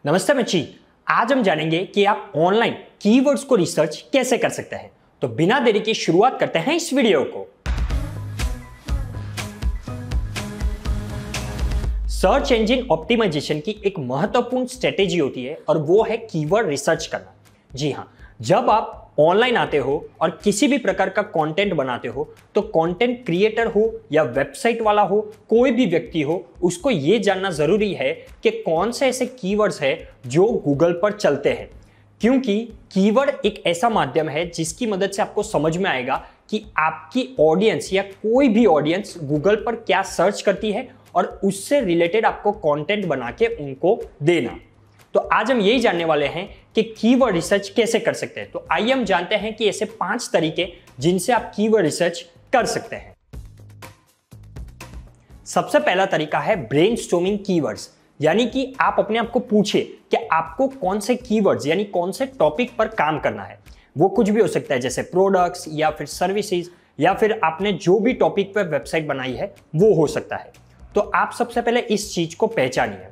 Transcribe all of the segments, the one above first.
नमस्ते बच्ची, आज हम जानेंगे कि आप ऑनलाइन कीवर्ड्स को रिसर्च कैसे कर सकते हैं। तो बिना देरी के शुरुआत करते हैं इस वीडियो को। सर्च इंजन ऑप्टिमाइजेशन की एक महत्वपूर्ण स्ट्रेटेजी होती है और वो है कीवर्ड रिसर्च करना। जी हाँ, जब आप ऑनलाइन आते हो और किसी भी प्रकार का कंटेंट बनाते हो तो कंटेंट क्रिएटर हो या वेबसाइट वाला हो, कोई भी व्यक्ति हो, उसको ये जानना जरूरी है कि कौन से ऐसे कीवर्ड्स है जो गूगल पर चलते हैं। क्योंकि कीवर्ड एक ऐसा माध्यम है जिसकी मदद से आपको समझ में आएगा कि आपकी ऑडियंस या कोई भी ऑडियंस गूगल पर क्या सर्च करती है और उससे रिलेटेड आपको कंटेंट बना के उनको देना। तो आज हम यही जानने वाले हैं कि कीवर्ड रिसर्च कैसे कर सकते हैं। तो आइए हम जानते हैं कि ऐसे 5 तरीके जिनसे आप कीवर्ड रिसर्च कर सकते हैं। सबसे पहला तरीका है ब्रेनस्टॉर्मिंग कीवर्ड्स, यानी कि आप अपने आप को पूछे कि आपको कौन से कीवर्ड्स यानी कौन से टॉपिक पर काम करना है। वो कुछ भी हो सकता है, जैसे प्रोडक्ट्स या फिर सर्विसेज या फिर आपने जो भी टॉपिक पर वेबसाइट बनाई है वो हो सकता है। तो आप सबसे पहले इस चीज को पहचानिए।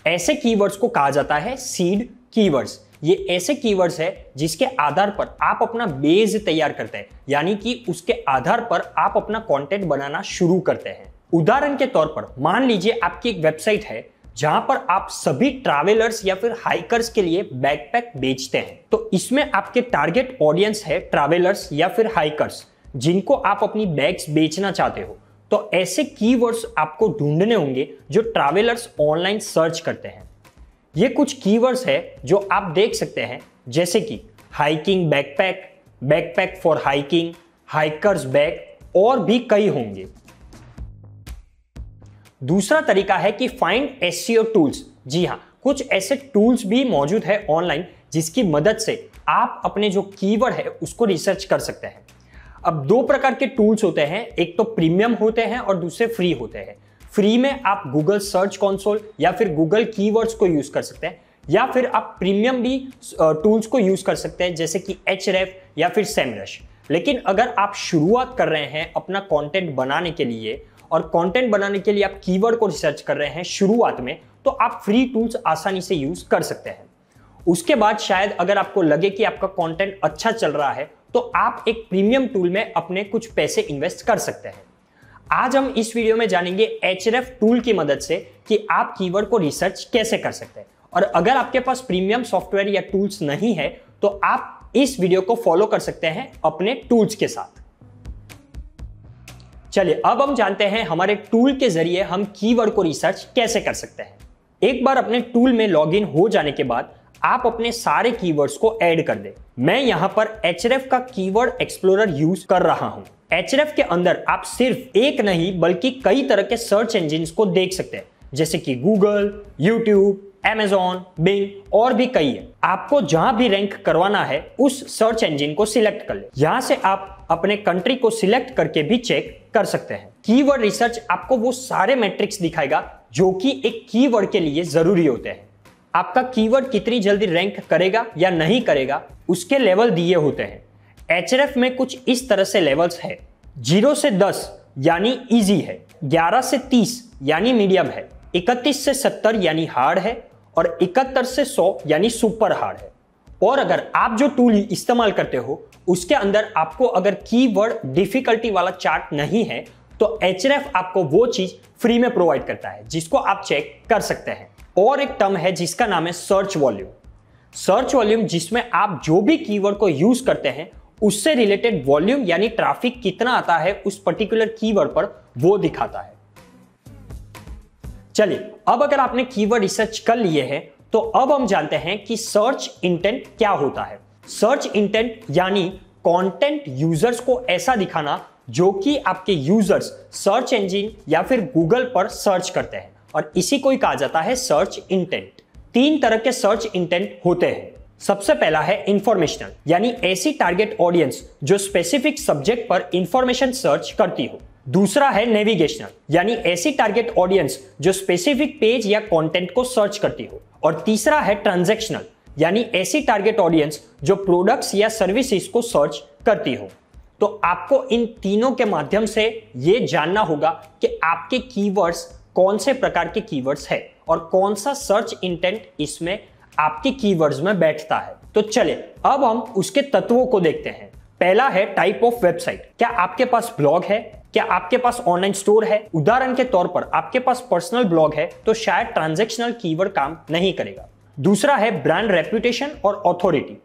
ऐसे कीवर्ड्स को कहा जाता है सीड कीवर्ड्स। ये ऐसे कीवर्ड्स है जिसके आधार पर आप अपना बेस तैयार करते हैं, यानी कि उसके आधार पर आप अपना कंटेंट बनाना शुरू करते हैं। उदाहरण के तौर पर मान लीजिए आपकी एक वेबसाइट है जहां पर आप सभी ट्रैवलर्स या फिर हाइकर्स के लिए बैकपैक बेचते हैं। तो इसमें आपके टारगेट ऑडियंस है ट्रैवलर्स या फिर हाइकर्स जिनको आप अपनी बैग्स बेचना चाहते हो। तो ऐसे कीवर्ड्स आपको ढूंढने होंगे जो ट्रैवलर्स ऑनलाइन सर्च करते हैं। ये कुछ कीवर्ड्स है जो आप देख सकते हैं, जैसे कि hiking backpack, backpack for hiking, hikers bag और भी कई होंगे। दूसरा तरीका है कि फाइंड एसईओ टूल्स। जी हाँ, कुछ ऐसे टूल्स भी मौजूद है ऑनलाइन जिसकी मदद से आप अपने जो कीवर्ड है उसको रिसर्च कर सकते हैं। अब 2 प्रकार के टूल्स होते हैं, एक तो प्रीमियम होते हैं और दूसरे फ्री होते हैं। फ्री में आप गूगल सर्च कंसोल या फिर गूगल कीवर्ड्स को यूज कर सकते हैं, या फिर आप प्रीमियम भी टूल्स को यूज कर सकते हैं जैसे कि Href या फिर SEMrush। लेकिन अगर आप शुरुआत कर रहे हैं अपना कंटेंट बनाने के लिए और कंटेंट बनाने के लिए आप कीवर्ड को रिसर्च कर रहे हैं शुरुआत में, तो आप फ्री टूल्स आसानी से यूज कर सकते हैं। उसके बाद शायद अगर आपको लगे कि आपका कंटेंट अच्छा चल रहा है तो आप एक प्रीमियम टूल में अपने कुछ पैसे इन्वेस्ट कर सकते हैं। आज हम इस वीडियो में जानेंगे Href टूल की मदद से कि आप कीवर्ड को रिसर्च कैसे कर सकते हैं। और अगर आपके पास प्रीमियम सॉफ्टवेयर या टूल्स नहीं है तो आप इस वीडियो को फॉलो कर सकते हैं अपने टूल्स के साथ। चलिए अब हम जानते हैं हमारे टूल के जरिए हम कीवर्ड को रिसर्च कैसे कर सकते हैं। एक बार अपने टूल में लॉगिन हो जाने के बाद आप अपने सारे कीवर्ड्स को ऐड कर दें। मैं यहां पर Href का कीवर्ड एक्सप्लोरर यूज कर रहा हूं। Href के अंदर आप सिर्फ एक नहीं बल्कि कई तरह के सर्च इंजिन्स को देख सकते हैं, जैसे कि गूगल, यूट्यूब, Amazon, Bing और भी कई है। आपको जहां भी रैंक करवाना है उस सर्च इंजिन को सिलेक्ट कर ले। यहां से आप अपने कंट्री को सिलेक्ट करके भी चेक कर सकते हैं। कीवर्ड रिसर्च आपको वो सारे मैट्रिक्स दिखाएगा जो कि एक कीवर्ड के लिए जरूरी होते हैं। आपका कीवर्ड कितनी जल्दी रैंक करेगा या नहीं करेगा उसके लेवल दिए होते हैं। Href में कुछ इस तरह से लेवल्स है। 0 से 10 यानी इजी है, 11 से 30 यानी मीडियम है, 31 से 70 यानी हार्ड है और 71 से 100 यानी सुपर हार्ड है। और अगर आप जो टूल इस्तेमाल करते हो उसके अंदर आपको अगर कीवर्ड डिफिकल्टी वाला चार्ट नहीं है तो Href आपको वो चीज फ्री में प्रोवाइड करता है जिसको आप चेक कर सकते हैं। और एक टर्म है जिसका नाम है सर्च वॉल्यूम। सर्च वॉल्यूम जिसमें आप जो भी कीवर्ड को यूज करते हैं उससे रिलेटेड वॉल्यूम यानी ट्रैफिक कितना आता है उस पर्टिकुलर कीवर्ड पर वो दिखाता है। चलिए अब अगर आपने कीवर्ड रिसर्च कर लिए हैं तो अब हम जानते हैं कि सर्च इंटेंट क्या होता है। सर्च इंटेंट यानी कंटेंट यूजर्स को ऐसा दिखाना जो कि आपके यूजर्स सर्च इंजन या फिर गूगल पर सर्च करते हैं, और इसी को ही कहा जाता है सर्च इंटेंट। 3 तरह के सर्च इंटेंट होते हैं। सबसे पहला है इंफॉर्मेशनल, यानी ऐसी टारगेट ऑडियंस जो स्पेसिफिक सब्जेक्ट पर इंफॉर्मेशन सर्च करती हो। दूसरा है नेविगेशनल, यानी ऐसी टारगेट ऑडियंस जो स्पेसिफिक पेज या कंटेंट को सर्च करती हो। और तीसरा है ट्रांजैक्शनल, यानी ऐसी टारगेट ऑडियंस जो प्रोडक्ट्स या सर्विसेज को सर्च करती हो। तो आपको इन तीनों के माध्यम से यह जानना होगा कि आपके कीवर्ड्स कौन से प्रकार के कीवर्ड्स है और कौन सा सर्च इंटेंट इसमें आपके कीवर्ड्स में बैठता है। तो चले अब हम उसके तत्वों को देखते हैं। पहला है टाइप ऑफ वेबसाइट। क्या आपके पास ब्लॉग है? क्या आपके पास ऑनलाइन स्टोर है? उदाहरण के तौर पर आपके पास पर्सनल ब्लॉग है तो शायद ट्रांजैक्शनल कीवर्ड काम नहीं करेगा। दूसरा है ब्रांड रेपुटेशन और ऑथोरिटी।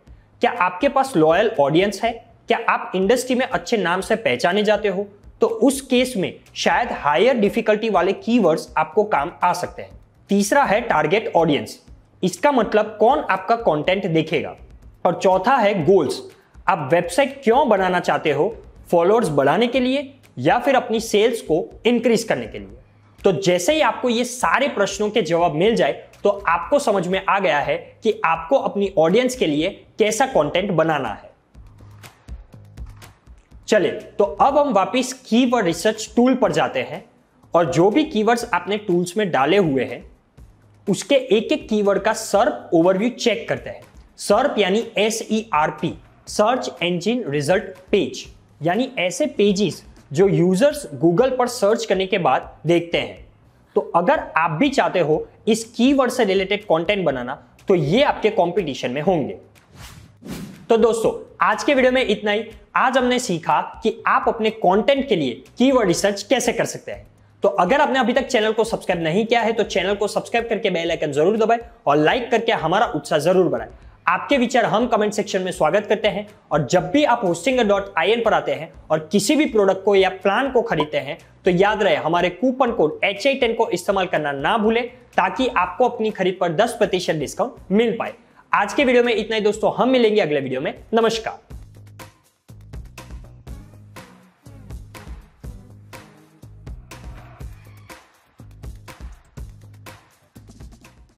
क्या आपके पास लॉयल ऑडियंस है? क्या आप इंडस्ट्री में अच्छे नाम से पहचाने जाते हो? तो उस केस में शायद हायर डिफिकल्टी वाले कीवर्ड्स आपको काम आ सकते हैं। तीसरा है टारगेट ऑडियंस। इसका मतलब कौन आपका कंटेंट देखेगा। और चौथा है गोल्स। आप वेबसाइट क्यों बनाना चाहते हो? फॉलोअर्स बढ़ाने के लिए या फिर अपनी सेल्स को इंक्रीज करने के लिए? तो जैसे ही आपको ये सारे प्रश्नों के जवाब मिल जाए तो आपको समझ में आ गया है कि आपको अपनी ऑडियंस के लिए कैसा कंटेंट बनाना है। चले तो अब हम वापस कीवर्ड रिसर्च टूल पर जाते हैं और जो भी कीवर्ड्स आपने टूल्स में डाले हुए हैं उसके एक एक कीवर्ड का सर्प ओवरव्यू चेक करते हैं। सर्प यानी SERP, search engine result page, यानी ऐसे पेजेस जो यूजर्स गूगल पर सर्च करने के बाद देखते हैं। तो अगर आप भी चाहते हो इस कीवर्ड से रिलेटेड कंटेंट बनाना तो ये आपके कंपटीशन में होंगे। तो दोस्तों आज के वीडियो में इतना ही। आज हमने सीखा कि आप अपने कंटेंट के लिए कीवर्ड रिसर्च कैसे कर सकते हैं। तो अगर आपने अभी तक चैनल को सब्सक्राइब नहीं किया है तो चैनल को सब्सक्राइब करके बेल आइकन जरूर दबाएं और लाइक करके हमारा उत्साह जरूर बढ़ाएं। आपके विचार हम कमेंट सेक्शन में स्वागत करते हैं। और जब भी आप hostinger.in पर आते हैं और किसी भी प्रोडक्ट को या प्लान को खरीदते हैं तो याद रहे हमारे कूपन कोड HI10 को इस्तेमाल करना ना भूलें ताकि आपको अपनी खरीद पर 10% डिस्काउंट मिल पाए। आज के वीडियो में इतना ही दोस्तों, हम मिलेंगे अगले वीडियो में। नमस्कार।